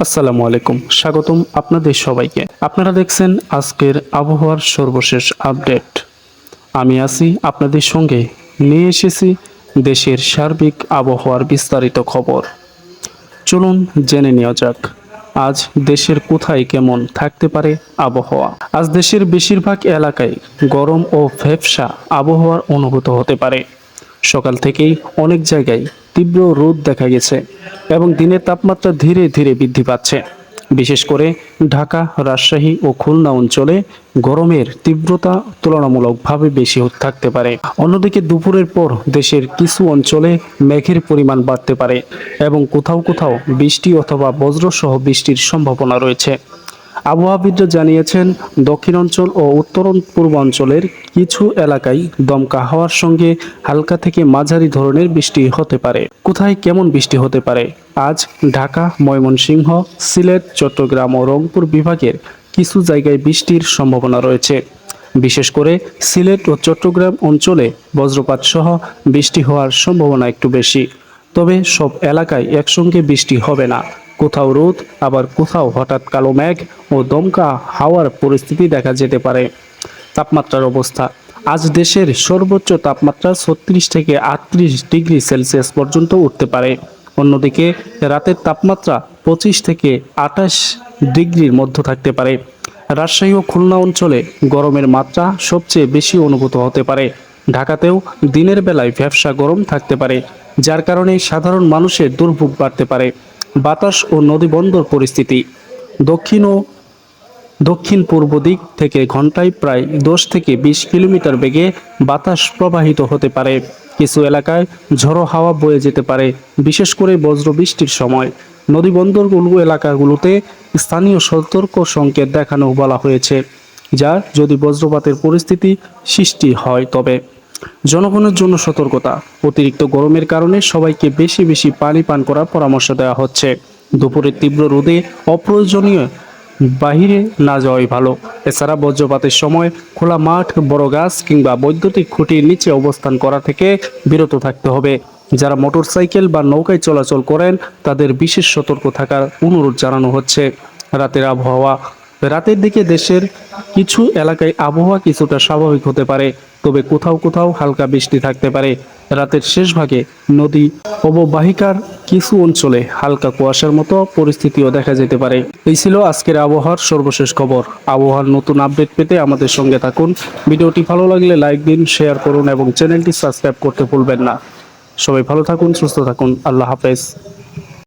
আসসালামু আলাইকুম, স্বাগতম আপনাদের সবাইকে। আপনারা দেখছেন আজকের আবহাওয়ার সর্বশেষ আপডেট। আমি আছি আপনাদের সঙ্গে, নিয়ে এসেছি দেশের সার্বিক আবহাওয়ার বিস্তারিত খবর। চলুন জেনে নেওয়া যাক আজ দেশের কোথায় কেমন থাকতে পারে আবহাওয়া। আজ দেশের বেশিরভাগ এলাকায় গরম ও ভ্যাপসা আবহাওয়ার অনুভূত হতে পারে। সকাল থেকেই অনেক জায়গায় তীব্র রোদ দেখা গেছে এবং দিনের তাপমাত্রা ধীরে ধীরে বৃদ্ধি পাচ্ছে। বিশেষ করে ঢাকা, রাজশাহী ও খুলনা অঞ্চলে গরমের তীব্রতা তুলনামূলকভাবে বেশি থাকতে পারে। অন্যদিকে দুপুরের পর দেশের কিছু অঞ্চলে মেঘের পরিমাণ বাড়তে পারে এবং কোথাও কোথাও বৃষ্টি অথবা বজ্রসহ বৃষ্টির সম্ভাবনা রয়েছে। আবহাওয়াবিদরা জানিয়েছেন, দক্ষিণাঞ্চল ও উত্তর পূর্বাঞ্চলের কিছু এলাকায় দমকা হাওয়ার সঙ্গে হালকা থেকে মাঝারি ধরনের বৃষ্টি হতে পারে। কোথায় কেমন বৃষ্টি হতে পারে? আজ ঢাকা, ময়মনসিংহ, সিলেট, চট্টগ্রাম ও রংপুর বিভাগের কিছু জায়গায় বৃষ্টির সম্ভাবনা রয়েছে। বিশেষ করে সিলেট ও চট্টগ্রাম অঞ্চলে বজ্রপাত সহ বৃষ্টি হওয়ার সম্ভাবনা একটু বেশি। তবে সব এলাকায় একসঙ্গে বৃষ্টি হবে না। কোথাও রোদ, আবার কোথাও হঠাৎ কালো মেঘ ও দমকা হাওয়ার পরিস্থিতি দেখা যেতে পারে। তাপমাত্রার অবস্থা। আজ দেশের সর্বোচ্চ তাপমাত্রা 36 থেকে 38 ডিগ্রি সেলসিয়াস পর্যন্ত উঠতে পারে। অন্যদিকে রাতের তাপমাত্রা 25 থেকে 28 ডিগ্রির মধ্যে থাকতে পারে। রাজশাহী ও খুলনা অঞ্চলে গরমের মাত্রা সবচেয়ে বেশি অনুভূত হতে পারে। ঢাকাতেও দিনের বেলায় ভ্যাপসা গরম থাকতে পারে, যার কারণে সাধারণ মানুষের দুর্ভোগ বাড়তে পারে। বাতাস ও নদীবন্দর পরিস্থিতি। দক্ষিণ পূর্ব দিক থেকে ঘন্টায় প্রায় 10 থেকে 20 কিলোমিটার বেগে বাতাস প্রবাহিত হতে পারে। কিছু এলাকায় ঝড়ো হাওয়া বয়ে যেতে পারে, বিশেষ করে বজ্রবৃষ্টির সময়। নদীবন্দরগুলো এলাকাগুলোতে স্থানীয় সতর্ক সংকেত দেখানো বলা হয়েছে, যা যদি বজ্রপাতের পরিস্থিতি সৃষ্টি হয় তবে। জনগণের জন্য সতর্কতা। অতিরিক্ত গরমের কারণে সবাইকে বেশি বেশি পানি পান করার পরামর্শ দেওয়া হচ্ছে। দুপুরের তীব্র রোদে অপ্রয়োজনীয় বাহিরে না যাওয়াই ভালো। এছাড়া বজ্রপাতের সময় খোলা মাঠ, বড় গাছ কিংবা বৈদ্যুতিক খুঁটির নিচে অবস্থান করা থেকে বিরত থাকতে হবে। যারা মোটরসাইকেল বা নৌকায় চলাচল করেন তাদের বিশেষ সতর্ক থাকার অনুরোধ জানানো হচ্ছে। রাতের আবহাওয়া। রাতের দিকে দেশের কিছু এলাকায় আবহাওয়া কিছুটা স্বাভাবিক হতে পারে, তবে কোথাও কোথাও হালকা বৃষ্টি থাকতে পারে। রাতের শেষ ভাগে নদী অববাহিকার কিছু অঞ্চলে হালকা কুয়াশার মতো পরিস্থিতিও দেখা যেতে পারে। এই ছিল আজকের আবহাওয়ার সর্বশেষ খবর। আবহাওয়ার নতুন আপডেট পেতে আমাদের সঙ্গে থাকুন। ভিডিওটি ভালো লাগলে লাইক দিন, শেয়ার করুন এবং চ্যানেলটি সাবস্ক্রাইব করতে ভুলবেন না। সবাই ভালো থাকুন, সুস্থ থাকুন। আল্লাহ হাফেজ।